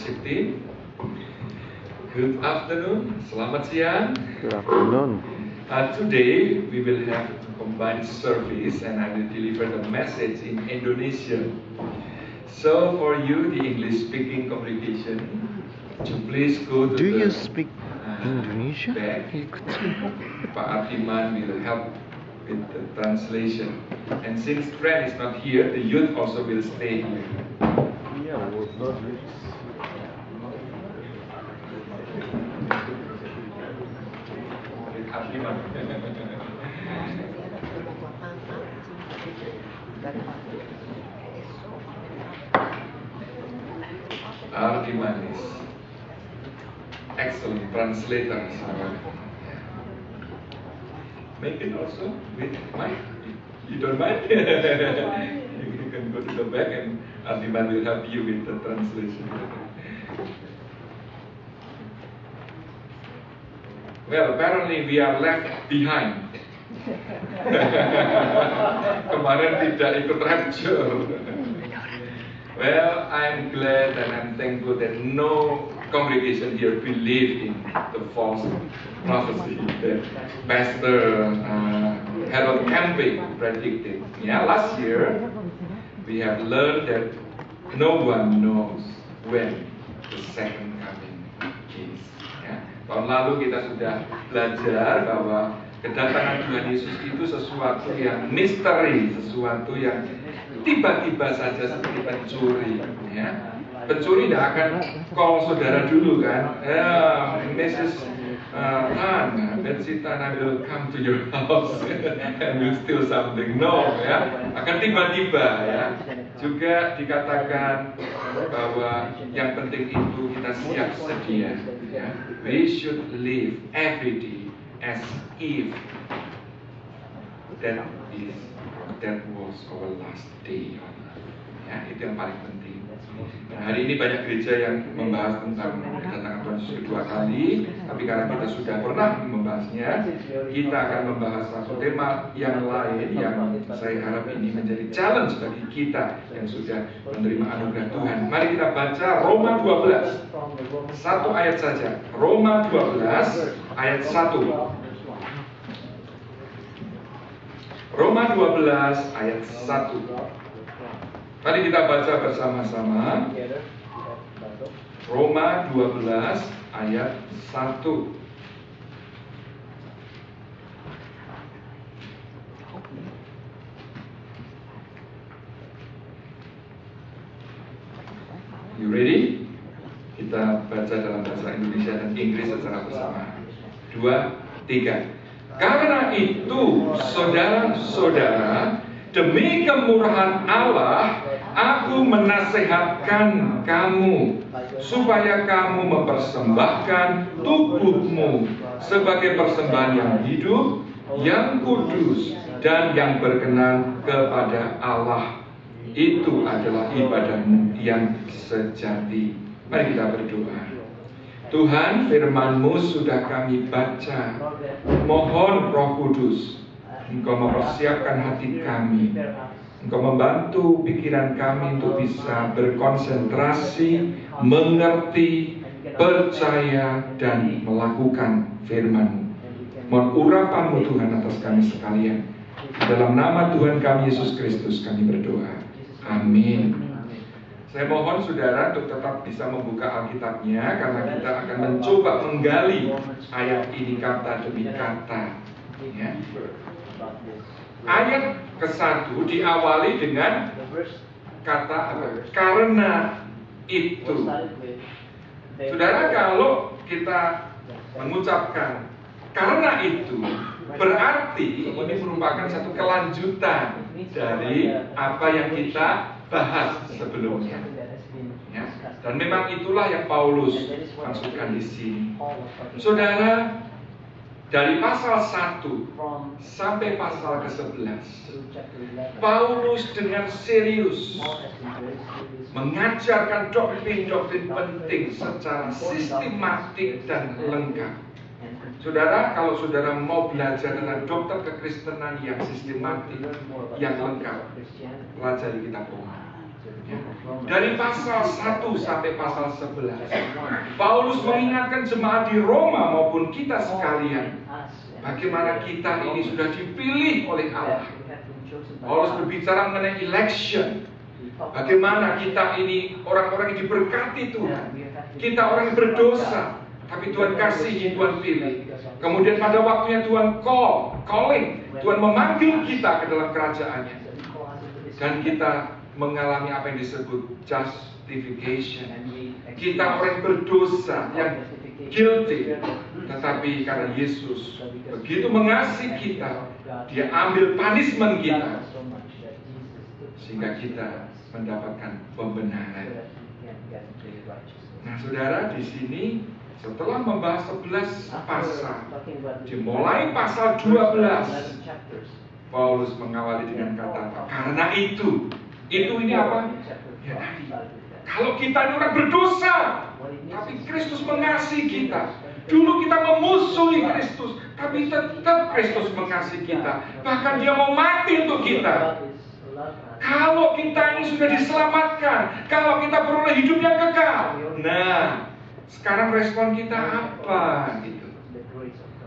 15. Good afternoon, selamat siang. Good afternoon. Today we will have a combined service and I will deliver the message in Indonesian. So for you, the English-speaking congregation, to please go to Do the you speak Indonesia? back. Pak Artiman will help with the translation. And since Fred is not here, the youth also will stay here. Artiman. Artiman is excellent translator. Make it also with Mike. You don't mind? You can go to the back and Artiman will help you with the translation. Well, apparently we are left behind. Kemarin tidak ikut rapture. Well, I'm glad and I'm thankful that no congregation here believe in the false prophecy that Pastor Harold Camping predicted. Yeah, last year we have learned that no one knows when the second coming is. Ya. Tahun lalu kita sudah belajar bahwa kedatangan Tuhan Yesus itu sesuatu yang misteri, sesuatu yang tiba-tiba saja seperti pencuri. Ya. Pencuri tidak akan call saudara dulu kan, Mrs. Betsy Tan, I will come to your house and will steal something. No, ya, akan tiba-tiba ya. Juga dikatakan bahwa yang penting itu kita siap sedia. Ya. We should live every day as if that was our last day on earth. Ya, itu yang paling penting. Nah, hari ini banyak gereja yang membahas tentang kedatangan Tuhan Yesus kedua kali, tapi karena kita sudah pernah membahasnya, kita akan membahas satu tema yang lain yang saya harap ini menjadi challenge bagi kita yang sudah menerima anugerah Tuhan. Mari kita baca Roma 12, satu ayat saja. Roma 12 ayat 1. Roma 12 ayat 1. Mari kita baca bersama-sama. Roma 12 ayat 1. You ready? Kita baca dalam bahasa Indonesia dan Inggris secara bersama. 2, 3. Karena itu, saudara-saudara, demi kemurahan Allah, aku menasehatkan kamu supaya kamu mempersembahkan tubuhmu sebagai persembahan yang hidup, yang kudus, dan yang berkenan kepada Allah. Itu adalah ibadahmu yang sejati. Mari kita berdoa. Tuhan, firman-Mu sudah kami baca. Mohon Roh Kudus, Engkau mempersiapkan hati kami. Engkau membantu pikiran kami untuk bisa berkonsentrasi, mengerti, percaya, dan melakukan firman-Mu. Mohon urapan-Mu Tuhan atas kami sekalian. Dalam nama Tuhan kami Yesus Kristus kami berdoa. Amin. Saya mohon saudara untuk tetap bisa membuka Alkitabnya, karena kita akan mencoba menggali ayat ini kata demi kata. Ya. Ayat ke-1 diawali dengan kata apa? Karena itu. Saudara, kalau kita mengucapkan karena itu, berarti ini merupakan satu kelanjutan dari apa yang kita bahas sebelumnya. Ya. Dan memang itulah yang Paulus masukkan di sini. Saudara, dari pasal 1 sampai pasal ke-11, Paulus dengan serius mengajarkan doktrin-doktrin penting secara sistematik dan lengkap. Saudara, kalau saudara mau belajar tentang dokter kekristenan yang sistematik, yang lengkap, pelajari kitab Roma. Dari pasal 1 sampai pasal 11, Paulus mengingatkan jemaat di Roma maupun kita sekalian, bagaimana kita ini sudah dipilih oleh Allah. Paulus berbicara mengenai election. Bagaimana kita ini orang-orang yang diberkati Tuhan. Kita orang yang berdosa, tapi Tuhan kasihi, Tuhan pilih. Kemudian pada waktunya Tuhan calling. Tuhan memanggil kita ke dalam kerajaannya. Dan kita mengalami apa yang disebut justification. Kita orang yang berdosa, yang guilty. Tetapi karena Yesus begitu mengasihi kita, Dia ambil punishment kita, sehingga kita mendapatkan pembenaran. Nah, saudara, di sini setelah membahas 11 pasal, dimulai pasal 12, Paulus mengawali dengan kata, karena itu ini apa? Ya, kalau kita ini orang berdosa, tapi Kristus mengasihi kita. Dulu kita memusuhi Kristus, tapi tetap Kristus mengasihi kita. Bahkan Dia mau mati untuk kita. Kalau kita ini sudah diselamatkan, kalau kita beroleh hidup yang kekal, nah, sekarang respon kita apa? Gitu.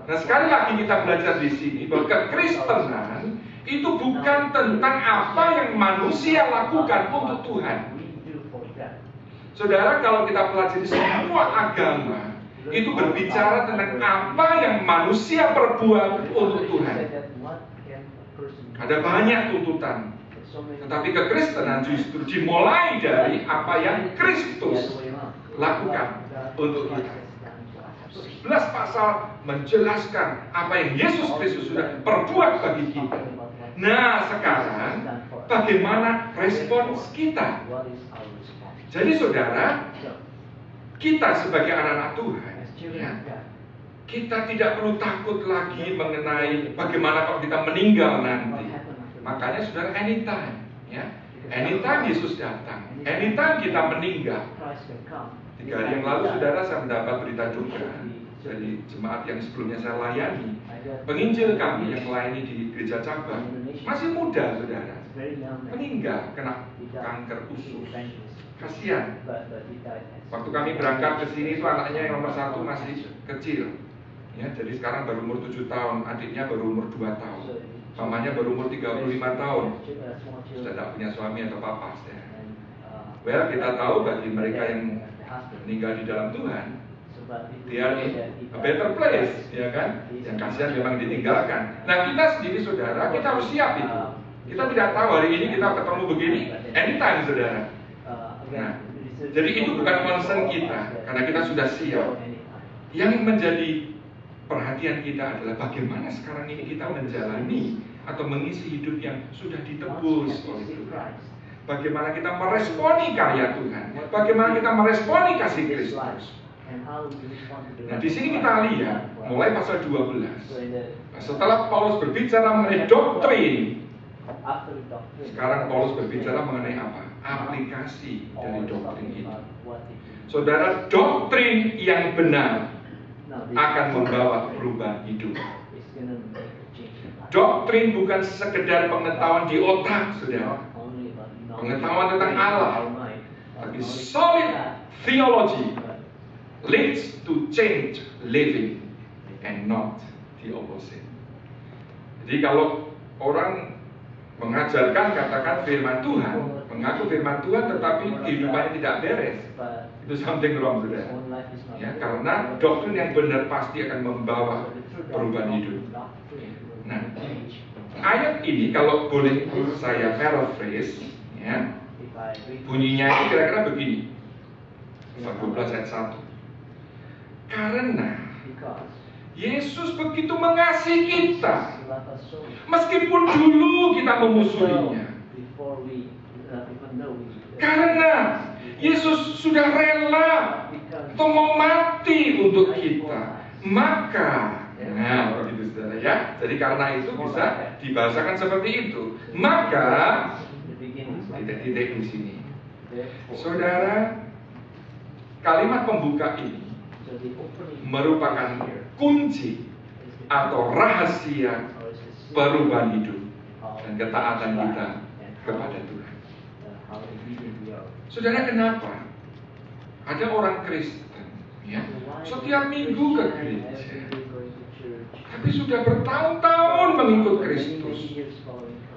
Nah, sekali lagi kita belajar di sini bahwa kekristenan itu bukan tentang apa yang manusia lakukan untuk Tuhan. Saudara, kalau kita pelajari semua agama, itu berbicara tentang apa yang manusia perbuat untuk Tuhan. Ada banyak tuntutan. Tetapi kekristenan justru dimulai dari apa yang Kristus lakukan untuk kita. 11 pasal menjelaskan apa yang Yesus Kristus sudah perbuat bagi kita. Nah, sekarang bagaimana respons kita? Jadi saudara, kita sebagai anak-anak Tuhan, ya, kita tidak perlu takut lagi mengenai bagaimana kalau kita meninggal nanti. Makanya saudara, anytime, ya, anytime Yesus datang, anytime kita meninggal. 3 hari yang lalu saudara, saya mendapat berita duka dari jemaat yang sebelumnya saya layani. Penginjil kami yang melayani di gereja cabang, masih muda saudara, meninggal kena kanker usus. Kasihan. Waktu kami berangkat ke sini itu anaknya yang nomor 1 masih kecil, ya, jadi sekarang baru umur 7 tahun, adiknya baru umur 2 tahun. Mamanya baru umur 35 tahun. Sudah tidak punya suami atau papas, ya. Well, kita tahu bagi mereka yang meninggal di dalam Tuhan, dia a better place, ya kan? Yang kasihan memang ditinggalkan. Nah, kita sendiri saudara, kita harus siap itu. Kita tidak tahu hari ini kita ketemu begini, anytime saudara. Nah, jadi itu bukan concern kita, karena kita sudah siap. Yang menjadi perhatian kita adalah bagaimana sekarang ini kita menjalani atau mengisi hidup yang sudah ditebus oleh Tuhan. Bagaimana kita meresponi karya Tuhan, bagaimana kita meresponi kasih Kristus. Nah, di sini kita lihat mulai pasal 12. Setelah Paulus berbicara mengenai doktrin, sekarang Paulus berbicara mengenai apa? Aplikasi dari doktrin itu. Saudara, doktrin yang benar akan membawa perubahan hidup. Doktrin bukan sekedar pengetahuan di otak, saudara. Pengetahuan tentang Allah. Tapi solid theology leads to change living and not the opposite. Jadi kalau orang mengajarkan katakan firman Tuhan, mengaku firman Tuhan tetapi kehidupannya tidak beres, itu something wrong, saudara. Ya, karena doktrin yang benar pasti akan membawa perubahan hidup. Nah, ayat ini kalau boleh saya paraphrase, ya, bunyinya itu kira-kira begini. 12 ayat 1. Karena Yesus begitu mengasihi kita, meskipun dulu kita memusuhinya. Karena Yesus sudah rela untuk mau mati untuk kita, maka, nah, begitu saudara, ya. Jadi karena itu bisa dibahasakan seperti itu. Maka titik-titik di sini, saudara, kalimat pembuka ini merupakan kunci atau rahasia perubahan hidup dan ketaatan kita kepada Tuhan. Saudara, kenapa? Ada orang Kristen, ya, setiap minggu ke gereja, tapi sudah bertahun-tahun mengikut Kristus.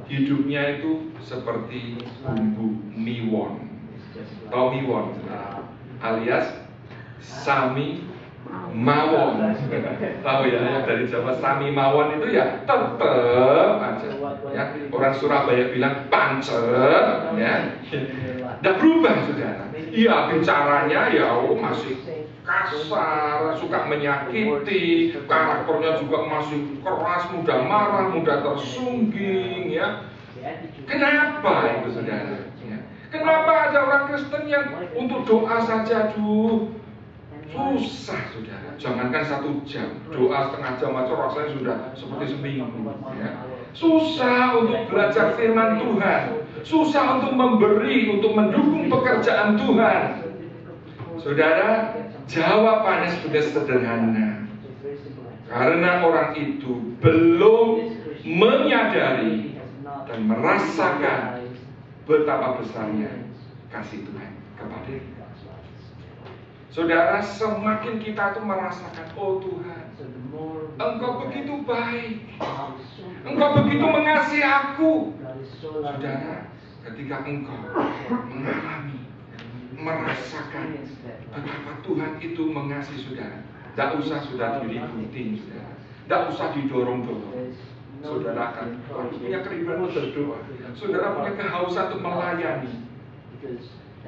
Hidupnya itu seperti bumbu miwon. Tahu miwon, saudara? Alias sami mawon. Tahu ya, yang dari Jawa sami mawon itu ya tetep aja. Ya, orang Surabaya bilang pancet, ya. Tidak berubah, saudara. Iya, bicaranya ya masih kasar, suka menyakiti, karakternya juga masih keras, mudah marah, mudah tersungging, ya. Kenapa itu, saudara? Ya. Kenapa ada orang Kristen yang untuk doa saja, susah, saudara. Jangankan 1 jam, doa setengah jam aja rasanya sudah seperti seminggu, ya. Susah untuk belajar firman Tuhan, susah untuk memberi, untuk mendukung pekerjaan Tuhan. Saudara, jawabannya sudah sederhana. Karena orang itu belum menyadari dan merasakan betapa besarnya kasih Tuhan kepada kita. Saudara, semakin kita tuh merasakan, oh Tuhan, Engkau begitu baik, Engkau begitu mengasihi aku. Saudara, ketika engkau mengalami, merasakan betapa Tuhan itu mengasihi saudara, tidak usah sudah diributin, saudara, tidak usah didorong-dorong. Saudara akan punya kerinduan berdoa, saudara punya kehausan untuk melayani.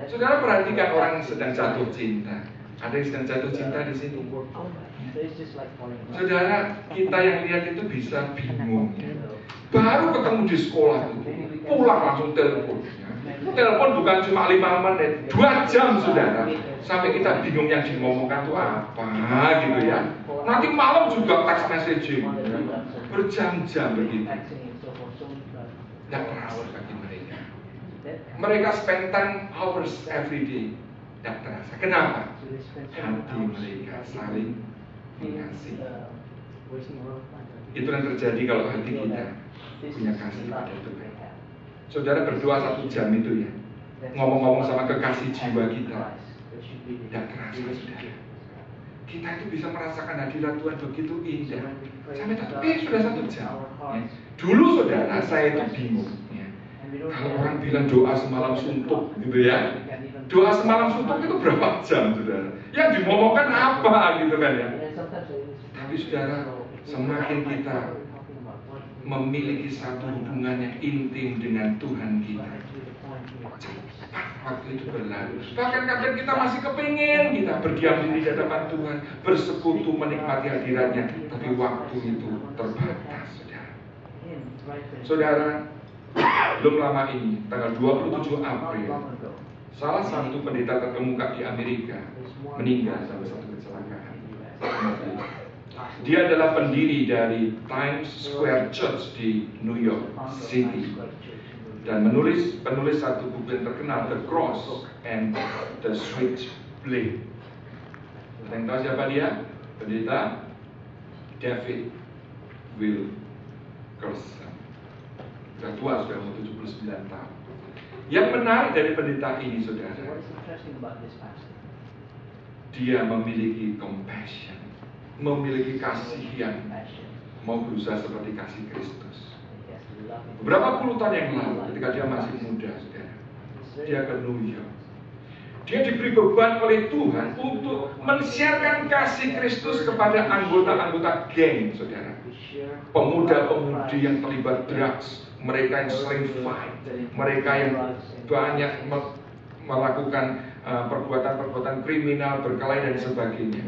Saudara perhatikan orang yang sedang jatuh cinta. Ada yang sedang jatuh cinta di sini. Saudara, kita yang lihat itu bisa bingung. Baru ketemu di sekolah itu, pulang langsung telepon. Telepon bukan cuma 5 menit, 2 jam, saudara. Sampai kita bingung yang ngomongkan itu apa gitu ya. Nanti malam juga text messaging, berjam-jam begitu. Tidak terasa bagi mereka. Mereka spend 10 hours every day. Tidak terasa. Kenapa? Hati mereka saling mengasihi. Itu yang terjadi kalau hati kita punya kasih pada Tuhan. Saudara berdoa 1 jam itu ya, ngomong-ngomong sama kekasih jiwa kita, tidak terasa, saudara. Kita itu bisa merasakan hadirat Tuhan begitu indah. Sampai tapi sudah 1 jam. Ya. Dulu saudara, saya itu bingung. Ya. Kalau orang bilang doa semalam suntuk, gitu ya. Doa semalam suntuk itu berapa jam, saudara? Yang dimomongkan apa, gitu kan ya? Tapi saudara, semakin kita memiliki satu hubungan yang intim dengan Tuhan kita, cepat waktu itu berlalu. Bahkan kadang kita masih kepingin kita berdiam diri di hadapan Tuhan, bersekutu menikmati hadiratnya, tapi waktu itu terbatas, saudara. Saudara, belum lama ini, tanggal 27 April, salah satu pendeta terkemuka di Amerika meninggal dalam satu kecelakaan. Dia adalah pendiri dari Times Square Church di New York City dan penulis satu buku yang terkenal, The Cross and the Switchblade. Ada yang tahu siapa dia? Pendeta David Wilkerson. Sudah tua, sudah 79 tahun. Yang menarik dari pendeta ini, saudara, dia memiliki compassion, memiliki kasih yang mau berusaha seperti kasih Kristus. Beberapa puluh tahun yang lalu, ketika dia masih muda, saudara, dia ke New York. Dia diberi beban oleh Tuhan untuk mensiarkan kasih Kristus kepada anggota-anggota geng, saudara. Pemuda-pemudi yang terlibat drugs, mereka yang sering fight, mereka yang banyak melakukan perbuatan-perbuatan kriminal, berkelahi dan sebagainya.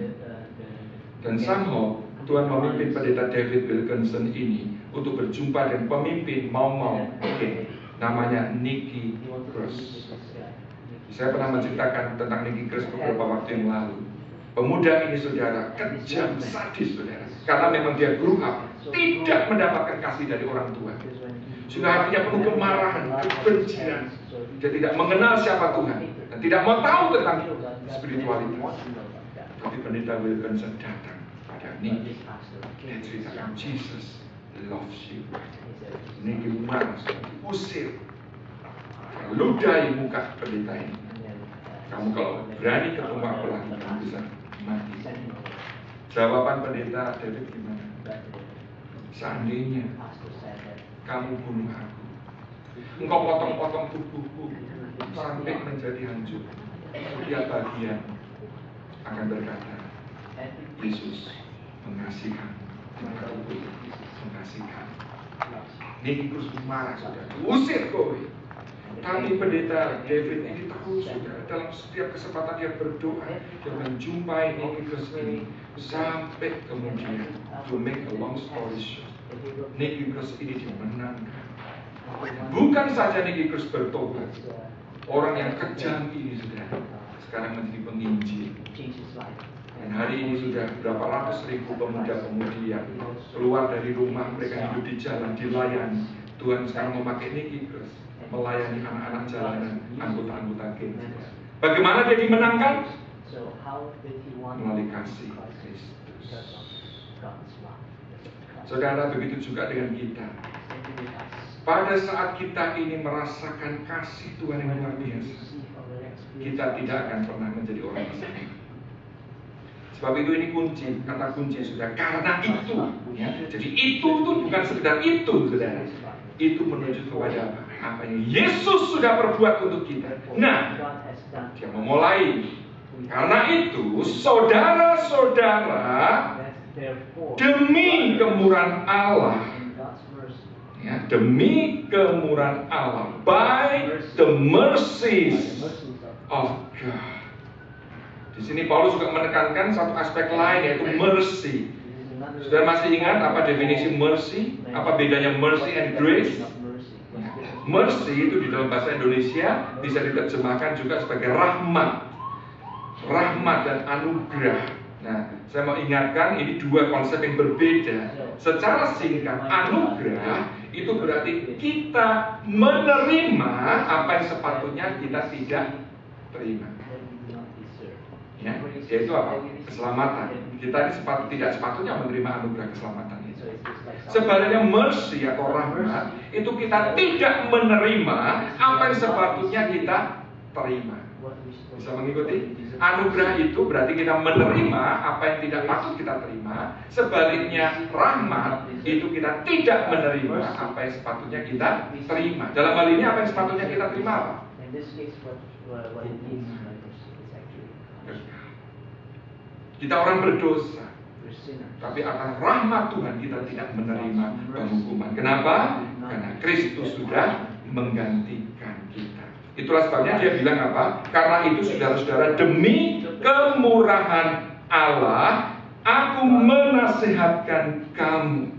Dan somehow Tuhan memimpin pendeta David Wilkerson ini untuk berjumpa dengan pemimpin mau namanya Nicky Cruz. Saya pernah menceritakan tentang Nicky Cruz beberapa waktu yang lalu. Pemuda ini, saudara, kejam, sadis, saudara, karena memang dia grew up tidak mendapatkan kasih dari orang tua. Sudah hatinya penuh kemarahan, kebencian. Dia tidak mengenal siapa Tuhan dan tidak mau tahu tentang spiritualitas. Tapi pendeta Wilkerson datang pada Nicky dan ceritakan Jesus loves you. Nicky marah, diusir, ludahi muka pendeta ini. Kamu kalau berani ketemu aku lagi, kamu bisa mati. Jawaban pendeta David gimana? Seandainya kamu bunuh aku, engkau potong-potong tubuhku sampai menjadi hancur, setiap bagian akan berkata, Yesus mengasihi, mengasihi. Nicky Cruz marah, saudara, usir kowe. Tapi pendeta David ini terus, saudara, dalam setiap kesempatan dia berdoa, dia menjumpai Nicky Cruz ini, sampai kemudian, to make a long story short, Nicky Cruz ini dimenangkan. Bukan saja Nicky Cruz bertobat, orang yang kejam ini, saudara, sekarang menjadi penginjil. Dan hari ini sudah berapa ratus ribu pemuda-pemudi yang keluar dari rumah, mereka hidup di jalan, dilayani. Tuhan sekarang memakai Nicky Cruz melayani anak-anak jalanan, anggota-anggota geng. Bagaimana dia dimenangkan? Melalui kasih Kristus. Saudara, begitu juga dengan kita. Pada saat kita ini merasakan kasih Tuhan yang luar biasa, kita tidak akan pernah menjadi orang besar. Sebab itu ini kunci, kata kunci, saudara. Karena itu, ya. Jadi itu bukan sekedar itu, saudara. Itu menuju kepada apa yang Yesus sudah perbuat untuk kita. Nah, dia memulai. Karena itu, saudara-saudara, demi kemurahan Allah, ya, demi kemurahan Allah, by the mercies of God. Di sini Paulus juga menekankan satu aspek lain, yaitu mercy. Sudah masih ingat apa definisi mercy? Apa bedanya mercy and grace? Mercy itu di dalam bahasa Indonesia bisa diterjemahkan juga sebagai rahmat. Rahmat dan anugerah. Nah, saya mau ingatkan ini dua konsep yang berbeda. Secara singkat, anugerah itu berarti kita menerima apa yang sepatutnya kita tidak terima. Ya, yaitu apa? Keselamatan. Kita ini tidak sepatutnya menerima anugerah keselamatan itu. Sebaliknya mercy atau rahmat itu kita tidak menerima apa yang sepatutnya kita terima. Bisa mengikuti? Anugerah itu berarti kita menerima apa yang tidak patut kita terima. Sebaliknya rahmat itu kita tidak menerima apa yang sepatutnya kita terima. Dalam hal ini apa yang sepatutnya kita terima apa? Kita orang berdosa, tapi akan rahmat Tuhan kita tidak menerima penghukuman. Kenapa? Karena Kristus sudah menggantikan kita. Itulah sebabnya dia bilang apa? Karena itu saudara-saudara, demi kemurahan Allah, aku menasihatkan kamu.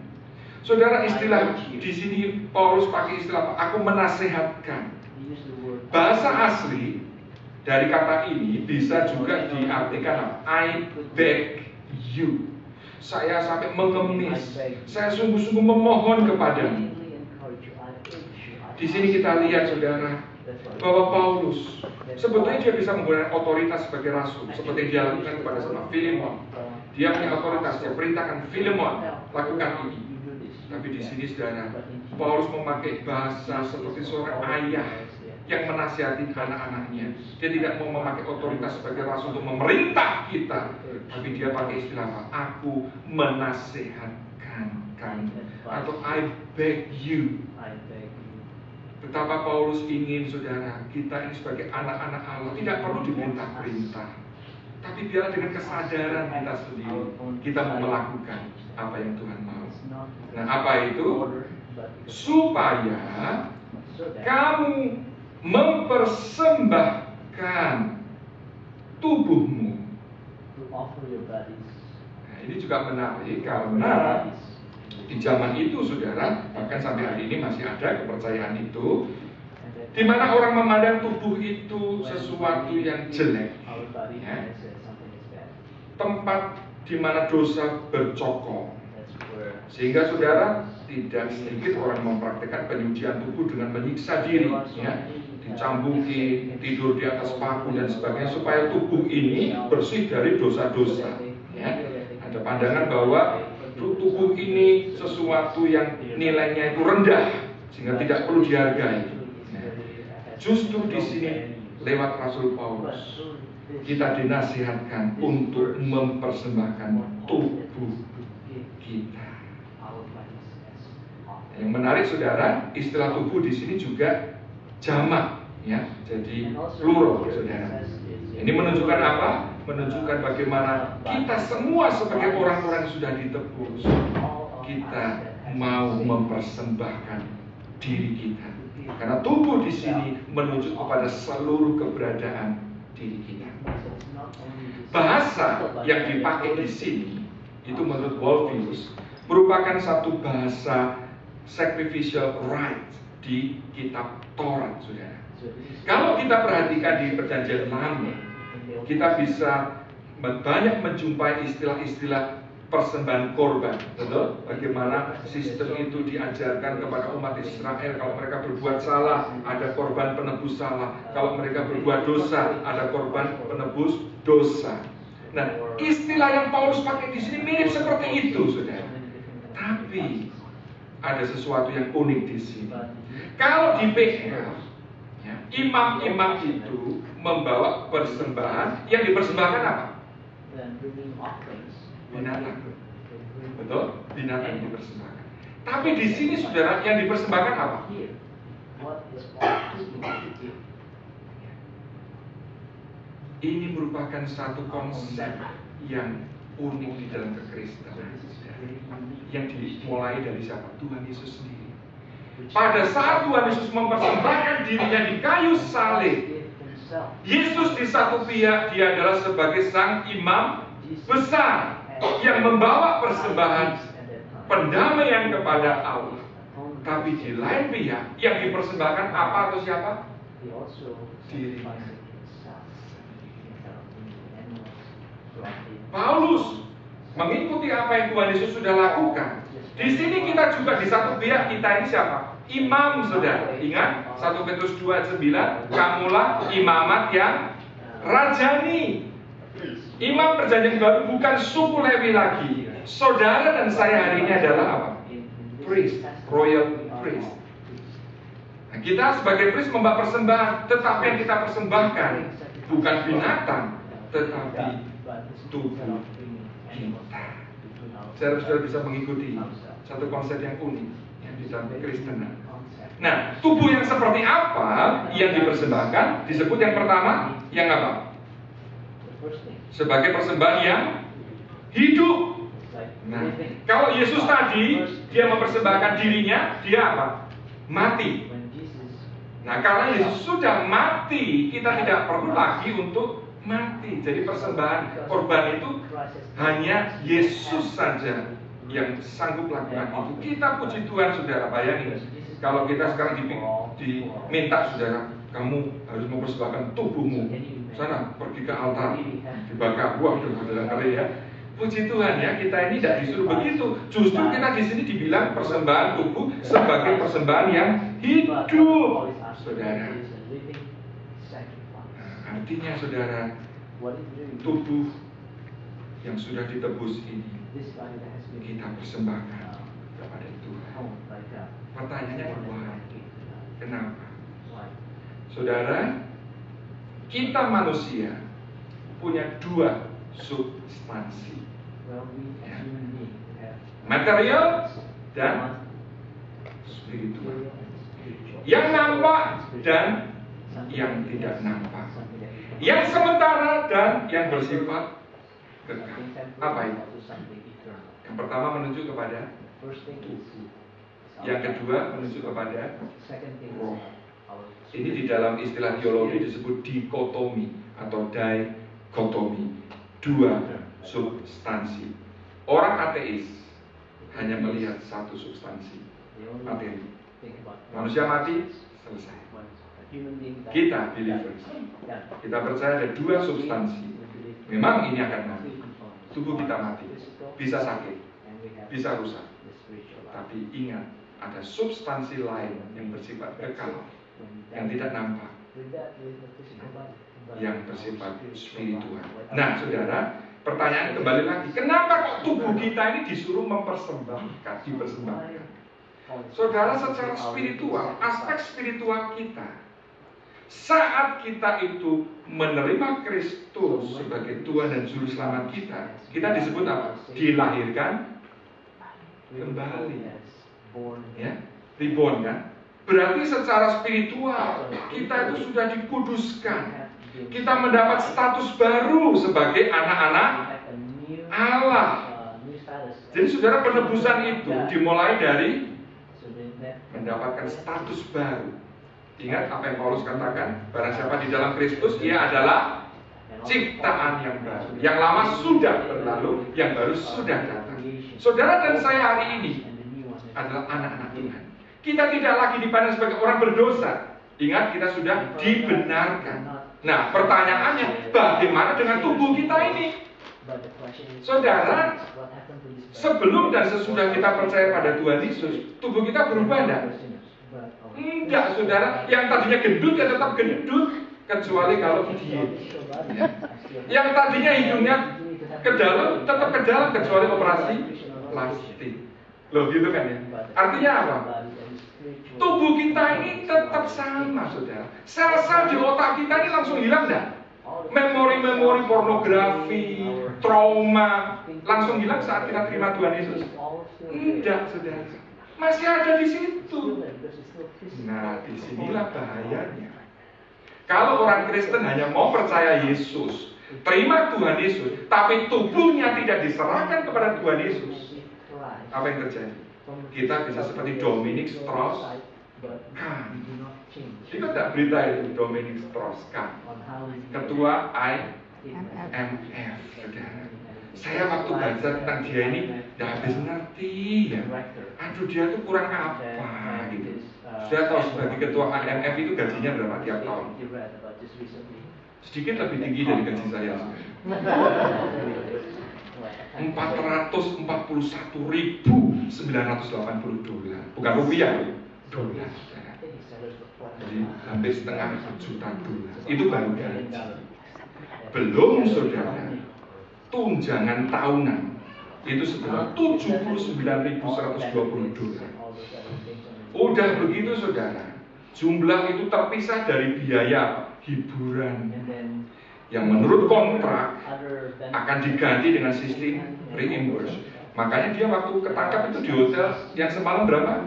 Saudara, istilah di sini Paulus pakai istilah apa? Aku menasihatkan. Bahasa asli dari kata ini bisa juga diartikan I beg you. Saya sampai mengemis, saya sungguh-sungguh memohon kepadamu. Di sini kita lihat, saudara, bahwa Paulus sebetulnya dia bisa menggunakan otoritas sebagai rasul, seperti dia lakukan kepada sama Filemon. Dia punya otoritas, dia perintahkan Filemon lakukan ini. Tapi di sini, saudara, Paulus memakai bahasa seperti seorang ayah yang menasihati anak-anaknya. Dia tidak mau memakai otoritas sebagai rasul untuk memerintah kita, tapi dia pakai istilah apa? Aku menasihatkan kamu, atau I beg you. Betapa Paulus ingin, saudara, kita ini sebagai anak-anak Allah tidak perlu diperintah-perintah, tapi biarlah dengan kesadaran kita sendiri kita mau melakukan apa yang Tuhan mau. Nah, apa itu? Supaya kamu mempersembahkan tubuhmu. Nah, ini juga menarik karena di zaman itu, saudara, bahkan sampai hari ini masih ada kepercayaan itu, di mana orang memandang tubuh itu sesuatu yang jelek, ya. Tempat di mana dosa bercokol, sehingga, saudara, tidak sedikit orang mempraktikkan penyucian tubuh dengan menyiksa diri, ya. Dicambuki, tidur di atas paku dan sebagainya, supaya tubuh ini bersih dari dosa-dosa, ya. Ada pandangan bahwa tubuh ini sesuatu yang nilainya itu rendah, sehingga tidak perlu dihargai. Nah, justru di sini lewat Rasul Paulus, kita dinasihatkan untuk mempersembahkan tubuh kita. Yang menarik saudara, istilah tubuh di sini juga jamak, ya, jadi plural, saudara. Ini menunjukkan apa? Menunjukkan bagaimana kita semua sebagai orang-orang yang sudah ditebus, kita mau mempersembahkan diri kita. Karena tubuh di sini menunjuk kepada seluruh keberadaan diri kita. Bahasa yang dipakai di sini itu menurut Wolfius merupakan satu bahasa sacrificial right di kitab Taurat, saudara. Kalau kita perhatikan di Perjanjian Lama, kita bisa banyak menjumpai istilah-istilah persembahan korban, betul? Bagaimana sistem itu diajarkan kepada umat Israel. Kalau mereka berbuat salah, ada korban penebus salah. Kalau mereka berbuat dosa, ada korban penebus dosa. Nah, istilah yang Paulus pakai di sini mirip seperti itu, saudara. Tapi ada sesuatu yang unik di sini. Kalau di PL, ya, imam-imam itu membawa persembahan, yang dipersembahkan apa? Binatang. Betul? Binatang yang dipersembahkan. Tapi di sini saudara, yang dipersembahkan apa? Ini merupakan satu konsep yang unik di dalam kekristenan, yang dimulai dari siapa? Tuhan Yesus sendiri. Pada saat Tuhan Yesus mempersembahkan dirinya di kayu salib, Yesus di satu pihak dia adalah sebagai sang imam besar yang membawa persembahan pendamaian kepada Allah. Tapi di lain pihak yang dipersembahkan apa atau siapa? Dirinya. Paulus mengikuti apa yang Tuhan Yesus sudah lakukan. Di sini kita juga di satu pihak, kita ini siapa? Imam, saudara. Ingat 1 Petrus 2:9, kamulah imamat yang rajani. Imam perjanjian baru bukan suku Lewi lagi. Saudara dan saya hari ini adalah apa? Priest, royal priest. Nah, kita sebagai priest membawa persembahan, tetapi yang kita persembahkan bukan binatang, tetapi tubuh kita. Saudara-saudara bisa mengikuti satu konsep yang unik yang di dalam Kristenan. Nah, tubuh yang seperti apa yang dipersembahkan? Disebut yang pertama, yang apa? Sebagai persembahan yang hidup. Nah, kalau Yesus tadi dia mempersembahkan dirinya, dia apa? Mati. Nah, karena Yesus sudah mati, kita tidak perlu lagi untuk mati. Jadi persembahan korban itu hanya Yesus saja yang sanggup lakukan itu. Kita puji Tuhan, saudara. Bayangin kalau kita sekarang diminta, saudara, kamu harus mempersembahkan tubuhmu. Sana pergi ke altar, dibakar, buah dalam kali ya. Puji Tuhan ya, kita ini tidak disuruh begitu. Justru kita di sini dibilang persembahan tubuh sebagai persembahan yang hidup, saudara. Nah, artinya saudara, tubuh yang sudah ditebus ini kita persembahkan kepada Tuhan. Pertanyaannya berbahaya. Kenapa? Saudara, kita manusia punya dua substansi, ya. Material dan spiritual. Yang nampak dan yang tidak nampak. Yang sementara dan yang bersifat kekal. Apa itu? Yang pertama menunjuk kepada tubuh. Yang kedua menunjuk kepada roh. Ini di dalam istilah teologi disebut dikotomi atau dikotomi. Dua substansi. Orang ateis hanya melihat satu substansi, materi. Manusia mati, selesai. Kita believers, kita percaya ada dua substansi. Memang ini akan mati. Tubuh kita mati, bisa sakit, bisa rusak. Tapi ingat, ada substansi lain yang bersifat kekal, yang tidak nampak, yang bersifat spiritual. Nah, saudara, pertanyaan kembali lagi, kenapa kok tubuh kita ini disuruh mempersembahkan, dipersembahkan? Saudara, secara spiritual, aspek spiritual kita Saat kita itu menerima Kristus sebagai Tuhan dan Juru Selamat kita disebut apa? Dilahirkan kembali. Ya, reborn kan? Berarti secara spiritual kita itu sudah dikuduskan. Kita mendapat status baru sebagai anak-anak Allah. Jadi saudara, penebusan itu dimulai dari mendapatkan status baru. Ingat apa yang Paulus katakan, barang siapa di dalam Kristus, ia adalah ciptaan yang baru. Yang lama sudah berlalu, yang baru sudah datang. Saudara dan saya hari ini adalah anak-anak Tuhan. Kita tidak lagi dipandang sebagai orang berdosa. Ingat, kita sudah dibenarkan. Nah, pertanyaannya, bagaimana dengan tubuh kita ini? Saudara, sebelum dan sesudah kita percaya pada Tuhan Yesus, tubuh kita berubah enggak? Enggak, saudara. Yang tadinya gendut ya tetap gendut, kecuali kalau diet. Ya. Yang tadinya hidungnya ke dalam tetap ke dalam, kecuali operasi plastik. Loh, gitu kan ya? Artinya apa? Tubuh kita ini tetap sama, saudara. Sel-sel di otak kita ini langsung hilang enggak? Memori-memori pornografi, trauma langsung hilang saat kita terima Tuhan Yesus? Enggak, saudara. Masih ada di situ. Nah, disinilah bahayanya. Kalau orang Kristen hanya mau percaya Yesus, terima Tuhan Yesus, tapi tubuhnya tidak diserahkan kepada Tuhan Yesus, apa yang terjadi? Kita bisa seperti Dominic Strauss-Kahn. Ingat tak berita itu, Dominic Strauss-Kahn, ketua IMF, saudara. Saya waktu baca tentang dia ini tidak habis ngerti ya. Aduh, dia tuh kurang apa gitu. Saya tahu sebagai ketua IMF itu gajinya berapa tiap tahun? Sedikit lebih tinggi dari gaji saya. 441.980 dolar, bukan rupiah, dolar. Jadi hampir setengah juta dolar. Itu baru gaji. Belum, saudara, tunjangan tahunan itu sebesar 79.120 dolar. Udah begitu, saudara, jumlah itu terpisah dari biaya hiburan yang menurut kontrak akan diganti dengan sistem reimburse. Makanya dia waktu ketangkap itu di hotel yang semalam berapa?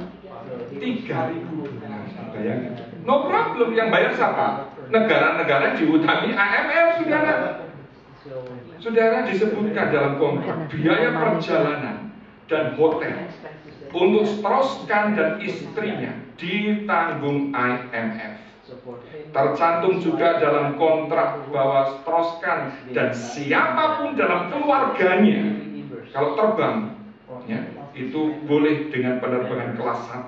3.000 dolar. Bayangin. No problem, yang bayar siapa? Negara-negara diutangi IMF, saudara. Saudara, disebutkan dalam kontrak biaya perjalanan dan hotel untuk Strauss-Kahn dan istrinya ditanggung IMF. Tercantum juga dalam kontrak bahwa Strauss-Kahn dan siapapun dalam keluarganya kalau terbang ya, itu boleh dengan penerbangan kelas 1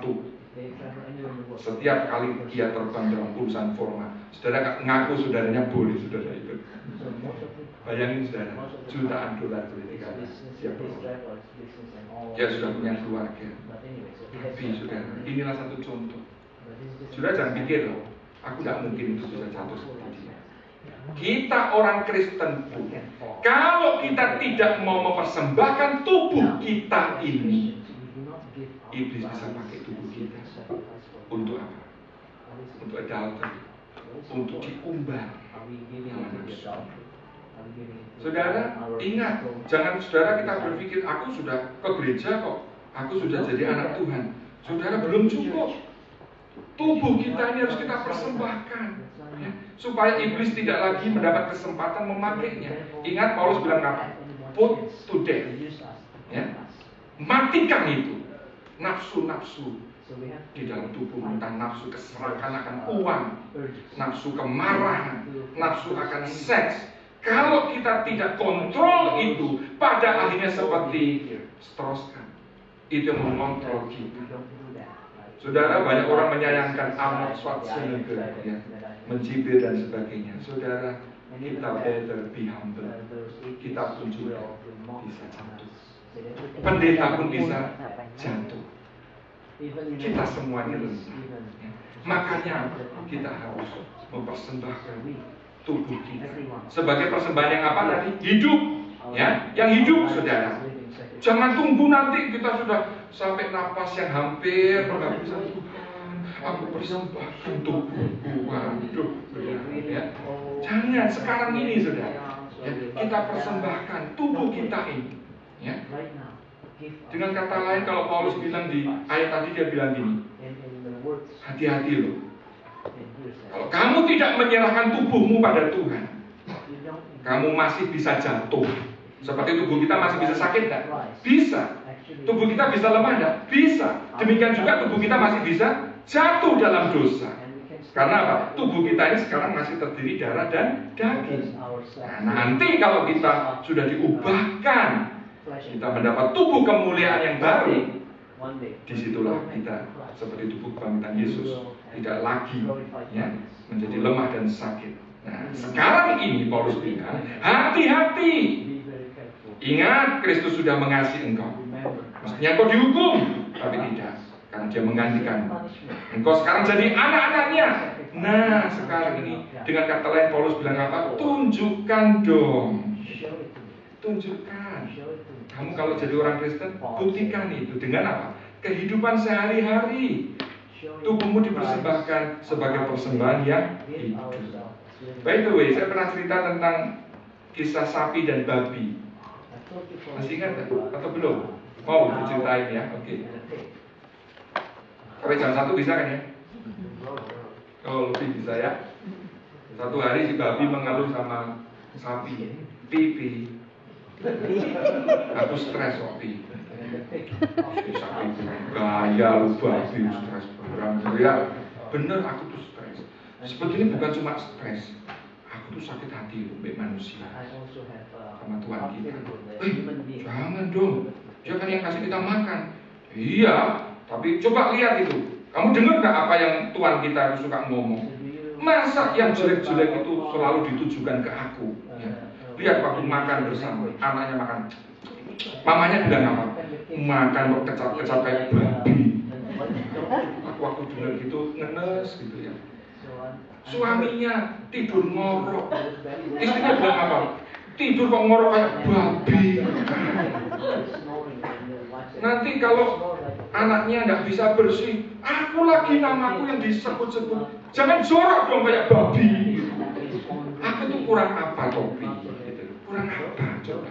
setiap kali dia terbang dalam urusan formal. Saudara ngaku saudaranya boleh, saudara ikut. Bayangin, saudara, jutaan dolar boleh dikasih siapa? Dia sudah punya keluarga. Tapi saudara, inilah satu contoh. Saudara jangan pikir loh, aku tidak mungkin itu bisa jatuh seperti dia. Kita orang Kristen pun, kalau kita tidak mau mempersembahkan tubuh kita ini, iblis bisa pakai tubuh kita untuk apa? Untuk adultery, untuk diumbar. Saudara, ingat, jangan saudara kita berpikir aku sudah ke gereja kok, aku sudah jadi anak Tuhan. Saudara, belum cukup. Tubuh kita ini harus kita persembahkan ya, supaya iblis tidak lagi mendapat kesempatan memakainya. Ingat Paulus bilang apa? Put to death ya. Matikan itu nafsu-nafsu di dalam tubuh, tentang nafsu keserakan akan uang, nafsu kemarahan, nafsu akan seks. Kalau kita tidak kontrol itu, pada akhirnya seperti Strauss-Kahn, itu mengontrol kita. Saudara, banyak orang menyayangkan Arnold Schwarzenegger ya, mencibir dan sebagainya. Saudara, kita better be humble. Kita pun juga bisa jatuh. Pendeta pun bisa jatuh. Kita semuanya lemah. Makanya kita harus mempersembahkan tubuh kita sebagai persembahan yang apa tadi? Hidup, ya, yang hidup, saudara. Jangan tunggu nanti kita sudah sampai napas yang hampir nggak bisa. Tuhan, aku persembahkan tubuhku. Waduh, ya. Jangan sekarang ini, saudara. Ya, kita persembahkan tubuh kita ini. Ya. Dengan kata lain, kalau Paulus bilang di ayat tadi, dia bilang gini, hati-hati loh. Kalau kamu tidak menyerahkan tubuhmu pada Tuhan, kamu masih bisa jatuh. Seperti tubuh kita masih bisa sakit nggak? Bisa. Tubuh kita bisa lemah nggak? Bisa. Demikian juga tubuh kita masih bisa jatuh dalam dosa. Karena apa? Tubuh kita ini sekarang masih terdiri darah dan daging. Nah, nanti kalau kita sudah diubahkan, kita mendapat tubuh kemuliaan yang baru, disitulah kita seperti tubuh kebangkitan Yesus, tidak lagi ya, menjadi lemah dan sakit. Nah, sekarang ini Paulus bilang, hati-hati. Ingat, Kristus sudah mengasihi engkau. Mestinya engkau dihukum, tapi tidak, karena dia menggantikan. Engkau sekarang jadi anak-anaknya. Nah, sekarang ini dengan kata lain Paulus bilang apa? Tunjukkan dong. Tunjukkan. Kamu kalau jadi orang Kristen, buktikan itu dengan apa? Kehidupan sehari-hari. Tubuhmu dipersembahkan sebagai persembahan yang hidup. By the way, saya pernah cerita tentang kisah sapi dan babi. Masih ingat atau belum? Mau diceritain ya? Oke. Sampai jam 1 bisa kan ya? Oh, lebih bisa ya. Satu hari si babi mengeluh sama sapi, pipi, aku stres Pi. Sapi itu gaya lu babi stres barang. Ya bener, aku tuh stres. Sebetulnya bukan cuma stres, aku tuh sakit hati loh, mbak manusia sama Tuhan kita. Jangan dong, dia kan yang kasih kita makan. Iya, tapi coba lihat itu. Kamu dengar nggak apa yang Tuhan kita suka ngomong? Masa yang jelek-jelek itu selalu ditujukan ke aku? Ya. Lihat waktu makan bersama, anaknya makan, mamanya bilang apa? Makan kok kecap-kecap kayak babi. Aku waktu dengar gitu ngenes gitu ya. Suaminya tidur ngorok, istrinya bilang apa? Tidur kok ngorok kayak babi. Nanti kalau anaknya nggak bisa bersih, aku lagi namaku yang disebut-sebut. Jangan jorok dong kayak babi. Aku tuh kurang apa Topi? Kurang apa coba?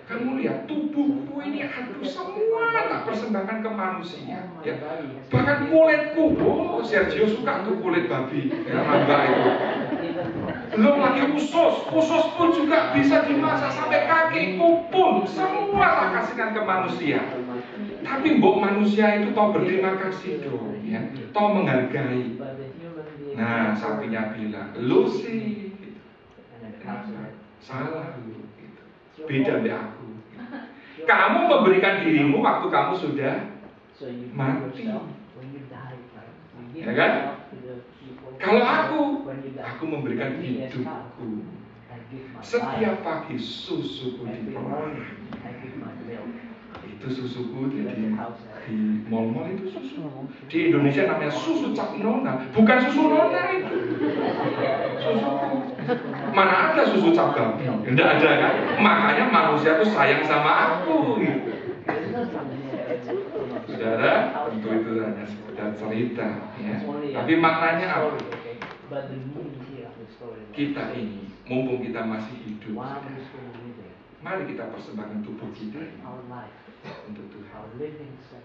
Kamu lihat tubuhku ini, aduh semua tak persembahkan ke manusia. Ya. Bahkan kulitku, oh Sergio suka tuh kulit babi, ya mbak itu. Belum lagi usus pun juga bisa dimasak sampai kakiku pun, semua tak kasihkan ke manusia. Tapi mbok manusia itu tahu berterima kasih dong, ya, tahu menghargai. Nah sapinya bilang, lu sih salah lu, gitu. Beda dari aku. Kamu memberikan dirimu waktu kamu sudah mati, ya kan? Kalau aku memberikan hidupku. Setiap pagi susuku diperoleh. Itu susuku di mall-mall itu susu. Di Indonesia namanya susu cap nona, bukan susu nona itu. Susuku. Mana ada susu cap babi? Tidak ada kan? Makanya manusia tuh sayang sama aku. Gitu. Saudara, tentu itu hanya sekedar cerita, ya. Tapi maknanya apa? Kita ini, mumpung kita masih hidup, mari kita persembahkan tubuh kita ini untuk Tuhan.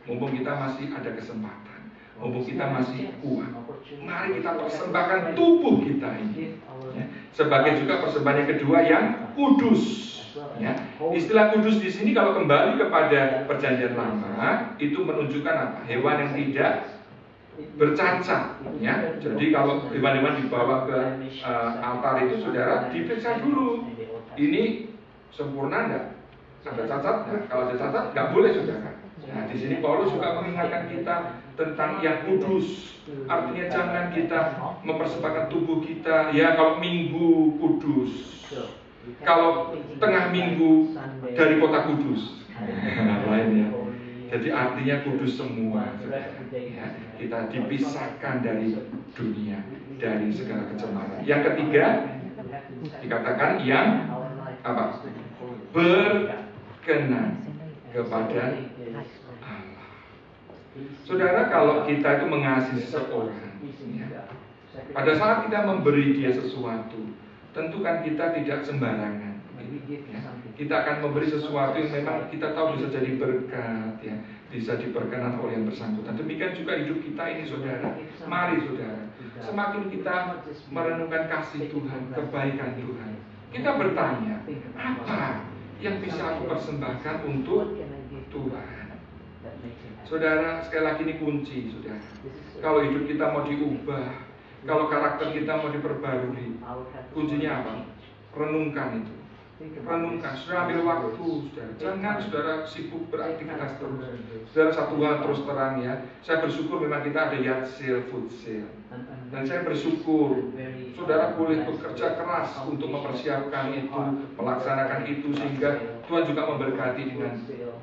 Mumpung kita masih ada kesempatan, mumpung kita masih kuat, mari kita persembahkan tubuh kita ini, ya. Sebagai juga persembahan yang kedua yang kudus. Ya. Istilah kudus di sini kalau kembali kepada Perjanjian Lama itu menunjukkan apa? Hewan yang tidak bercacat. Ya. Jadi kalau hewan-hewan dibawa ke altar itu, saudara diperiksa dulu. Ini sempurna enggak? Ada cacat? Nah, kalau ada cacat nggak boleh, saudara. Nah, di sini Paulus juga mengingatkan kita tentang yang kudus. Artinya jangan kita mempersembahkan tubuh kita. Ya kalau Minggu kudus. Kalau tengah minggu dari kota kudus, lainnya. Jadi artinya kudus semua. Ya, kita dipisahkan dari dunia, dari segala kecemaran. Yang ketiga dikatakan yang apa? Berkenan kepada Allah. Saudara, kalau kita itu mengasihi seseorang, Ya. Pada saat kita memberi dia sesuatu, tentu kan kita tidak sembarangan. Ya. Kita akan memberi sesuatu yang memang kita tahu bisa jadi berkat, ya, bisa diperkenan oleh yang bersangkutan. Demikian juga hidup kita ini, saudara. Mari, saudara, semakin kita merenungkan kasih Tuhan, kebaikan Tuhan, kita bertanya, apa yang bisa aku persembahkan untuk Tuhan? Saudara, sekali lagi ini kunci, saudara. Kalau hidup kita mau diubah, kalau karakter kita mau diperbarui, kuncinya apa? Renungkan itu. Renungkan, saudara, ambil waktu, saudara. Jangan saudara sibuk beraktivitas terus. Saudara, satu hal terus terang, ya, saya bersyukur memang kita ada yard sale, food sale. Dan saya bersyukur saudara boleh bekerja keras untuk mempersiapkan itu, melaksanakan itu, sehingga Tuhan juga memberkati dengan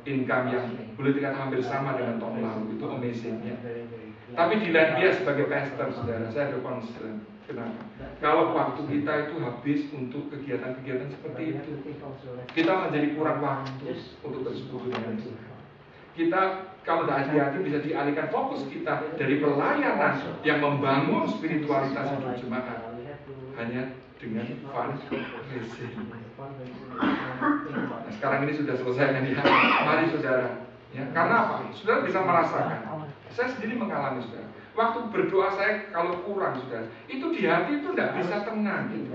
income yang boleh dikatakan hampir sama dengan tahun lalu. Itu amazing, ya. Tapi di lain dia sebagai pastor, saudara, saya ada concern. Kenapa? Kalau waktu kita itu habis untuk kegiatan-kegiatan seperti itu, kita menjadi kurang waktu untuk bersekutu dengan Tuhan. Kita kalau tidak hati-hati bisa dialihkan fokus kita dari pelayanan yang membangun spiritualitas hidup jemaat hanya dengan fundraising. Nah, sekarang ini sudah selesai kan, ya? Mari saudara, ya, karena apa? Saudara bisa merasakan. Saya sendiri mengalami, saudara. Waktu berdoa saya kalau kurang, saudara, itu di hati itu tidak bisa tenang, gitu.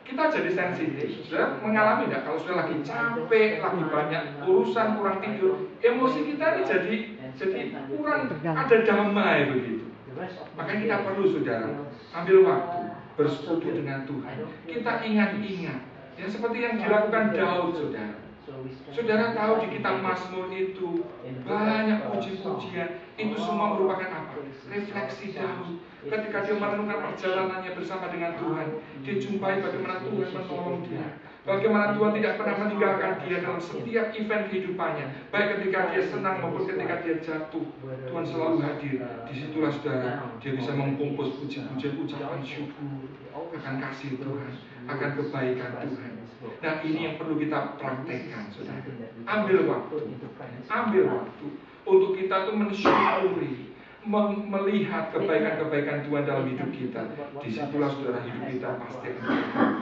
Kita jadi sensitif. Saudara mengalami tidak? Kalau sudah lagi capek, lagi banyak urusan, kurang tidur, emosi kita ini jadi kurang ada damai begitu. Makanya kita perlu, saudara, ambil waktu bersekutu dengan Tuhan. Kita ingat-ingat, ya, seperti yang dilakukan Daud, saudara. Saudara tahu di kitab Mazmur itu banyak puji-pujian. Itu semua merupakan apa? Refleksi Daud ketika dia merenungkan perjalanannya bersama dengan Tuhan. Dia jumpai bagaimana Tuhan menolong dia, bagaimana Tuhan tidak pernah meninggalkan dia dalam setiap event kehidupannya, baik ketika dia senang maupun ketika dia jatuh. Tuhan selalu hadir. Disitulah, saudara, dia bisa mengkumpul puji-pujian, ucapan syukur akan kasih Tuhan, akan kebaikan Tuhan. Nah, ini yang perlu kita praktekkan, saudara. Ambil waktu untuk kita tuh mensyukuri, melihat kebaikan-kebaikan Tuhan dalam hidup kita. Disitulah, saudara, hidup kita pasti akan berubah.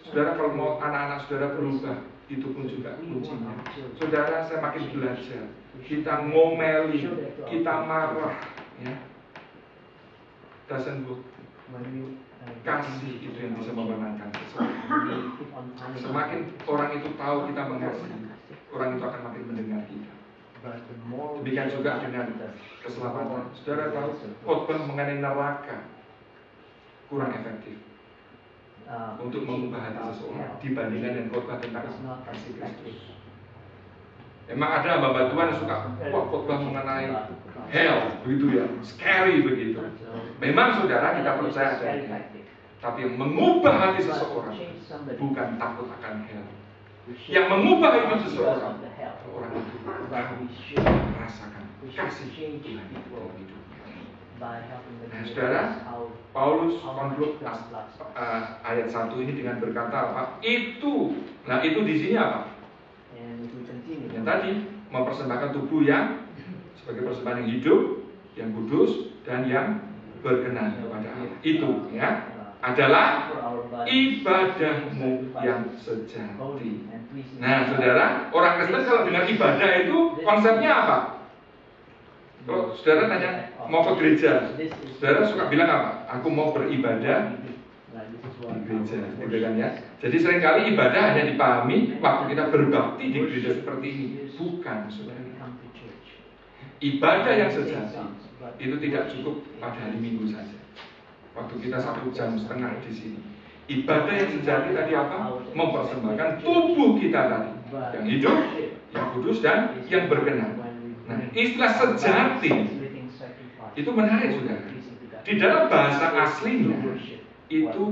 Saudara, kalau mau anak-anak saudara berubah, itu pun juga kuncinya. Saudara, saya makin belajar. Kita ngomeli, kita marah, ya, doesn't work. Kasih itu yang bisa memenangkan seseorang. Semakin orang itu tahu kita mengasihi, orang itu akan makin mendengar kita. Demikian juga dengan keselamatan. Saudara tahu, khotbah mengenai neraka kurang efektif untuk mengubah hati seseorang dibandingkan dengan khotbah tentang kasih Kristus. Memang ada hamba Tuhan yang suka khotbah mengenai hell, begitu ya, scary begitu. Memang, saudara, kita percaya ada, tapi yang mengubah hati seseorang bukan takut akan hell. Yang mengubah hidup seseorang, orang itu merasakan kasih Tuhan dalam hidupnya. Nah, saudara, Paulus konklud ayat 1 ini dengan berkata apa? Itu di sini apa? Yang tadi mempersembahkan tubuh yang sebagai persembahan yang hidup, yang kudus, dan yang berkenan kepada Allah. Itu, ya, adalah ibadahmu yang sejati. Nah, saudara, orang Kristen kalau dengar ibadah itu konsepnya apa? Kalau saudara tanya mau ke gereja, saudara suka bilang apa? Aku mau beribadah di gereja, gitu kan, ya. Jadi seringkali ibadah hanya dipahami waktu kita berbakti di gereja seperti ini. Bukan, saudara. Ibadah yang sejati itu tidak cukup pada hari Minggu saja. Waktu kita 1,5 jam di sini. Ibadah yang sejati tadi apa? Mempersembahkan tubuh kita tadi, yang hidup, yang kudus, dan yang berkenan. Nah, istilah sejati itu menarik, saudara. Di dalam bahasa aslinya itu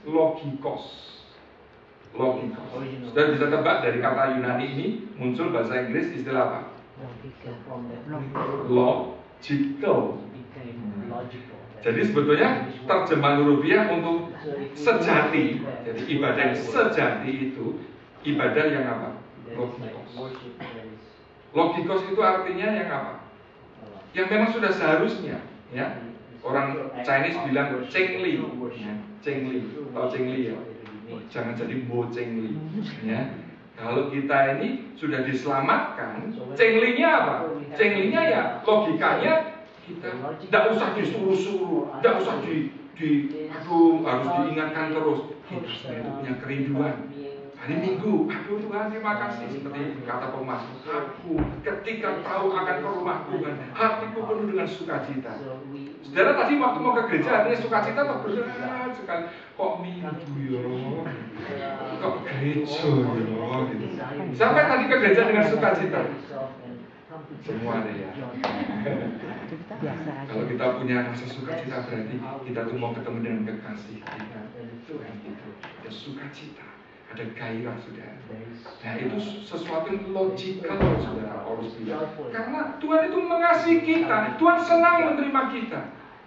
logikos. Sudah bisa tebak dari kata Yunani ini muncul bahasa Inggris istilah apa? Logical. Jadi sebetulnya terjemahan hurufiah untuk sejati. Jadi ibadah yang sejati itu ibadah yang apa? Logikos. Logikos itu artinya yang apa? Yang memang sudah seharusnya, ya. Orang Chinese bilang Chengli, ya, Chengli, tahu Chengli ya? Jangan jadi Bo Chengli, ya. Kalau kita ini sudah diselamatkan, Chenglinya apa? Chenglinya ya logikanya kita tidak usah disuruh-suruh, tidak usah aduh, harus diingatkan terus. Kita sebenarnya punya kerinduan. Hari Minggu, aduh Tuhan terima kasih. Seperti kata pemasmur, aku ketika tahu akan ke rumah Tuhan, hatiku penuh dengan sukacita. Saudara tadi waktu mau ke gereja, artinya sukacita atau berat sekali. Kok Minggu ya? Kok gereja ya? Gitu. Sampai tadi ke gereja dengan sukacita. Semua ada ya. Kalau kita punya rasa sukacita berarti kita tuh mau ketemu dengan kekasih kita. Tuhan itu ada sukacita, ada gairah, saudara. Nah itu sesuatu yang logikal, saudara. Paulus bilang karena Tuhan itu mengasihi kita, Tuhan senang menerima kita.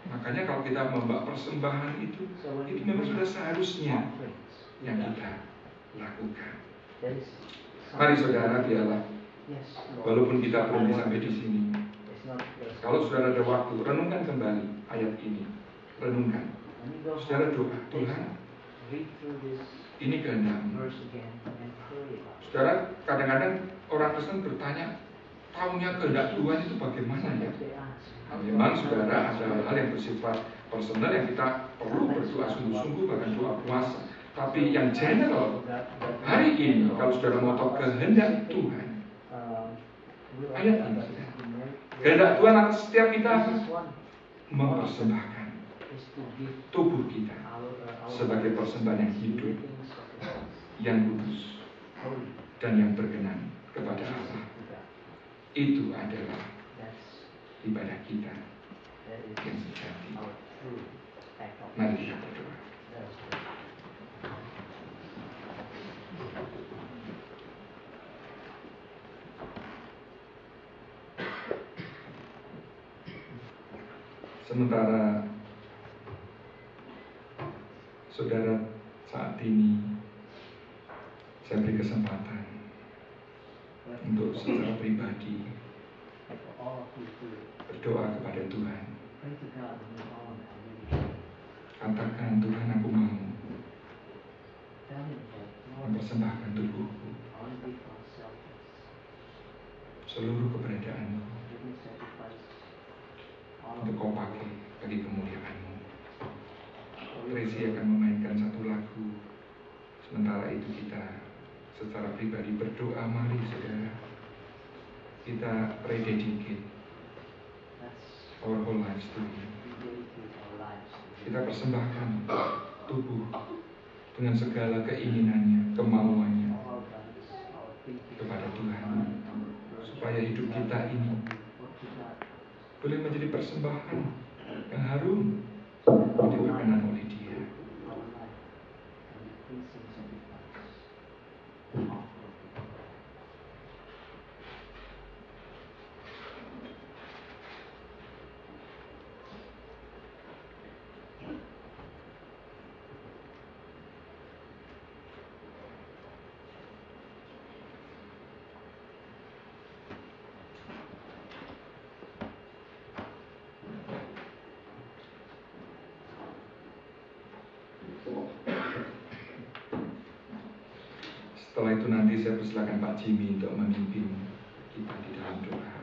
Makanya kalau kita membawa persembahan itu memang sudah seharusnya yang kita lakukan. Mari saudara, biarlah walaupun kita belum sampai di sini, kalau saudara ada waktu, renungkan kembali ayat ini. Renungkan. Saudara doa, Tuhan, ini kehendak-Mu. Saudara, kadang-kadang orang Kristen bertanya, tahunya kehendak Tuhan itu bagaimana ya? Memang saudara ada hal yang bersifat personal yang kita perlu berdoa sungguh-sungguh, bahkan doa puasa. Tapi yang general, hari ini kalau saudara mau tahu kehendak Tuhan, ayat ini, kehendak Tuhan atas setiap kita mempersembahkan tubuh kita sebagai persembahan yang hidup, yang kudus, dan yang berkenan kepada Allah. Itu adalah ibadah kita yang sejati. Mari kita berdoa. Sementara saudara saat ini saya beri kesempatan untuk secara pribadi berdoa kepada Tuhan. Katakan, Tuhan, aku mau mempersembahkan tubuhku, seluruh keberadaanku untuk Kau pakai bagi kemuliaan-Mu. Rezi akan memainkan satu lagu. Sementara itu kita secara pribadi berdoa. Mari saudara, kita rededicate our whole lives to Him. Kita persembahkan tubuh dengan segala keinginannya, kemauannya kepada Tuhan, supaya hidup kita ini boleh menjadi persembahan yang harum, yang diberkenan oleh Dia. Setelah itu nanti saya persilakan Pak Jimmy untuk memimpin kita di dalam doa.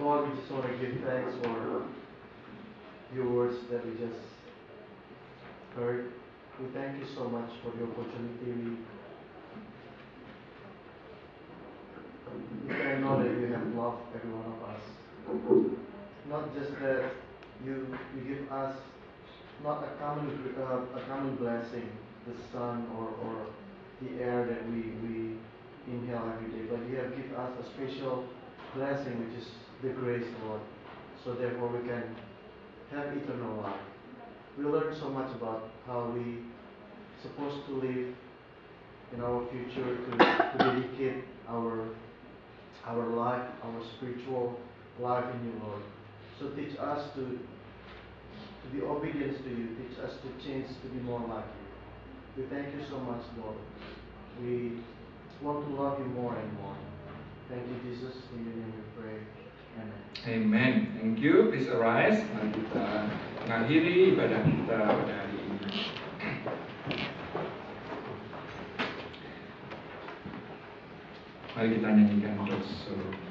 Lord, we just want to give thanks for your words that we just heard. We thank you so much for the opportunity. We can know that you have loved every one of us. Not just that you give us not a common blessing, the sun or the air that we inhale every day, but you have given us a special blessing, which is the grace, Lord. So therefore we can have eternal life. We learn so much about how we supposed to live in our future, to dedicate our life, our spiritual life in you, Lord. So teach us to be obedient to you. Teach us to change to be more like you. We thank you so much, Lord. We want to love you more and more. Thank you, Jesus. In your name we pray. Amen. Amen. Thank you. Please arise. Mari kita mengakhiri ibadah kita pada hari ini. Mari kita nyanyikan doa.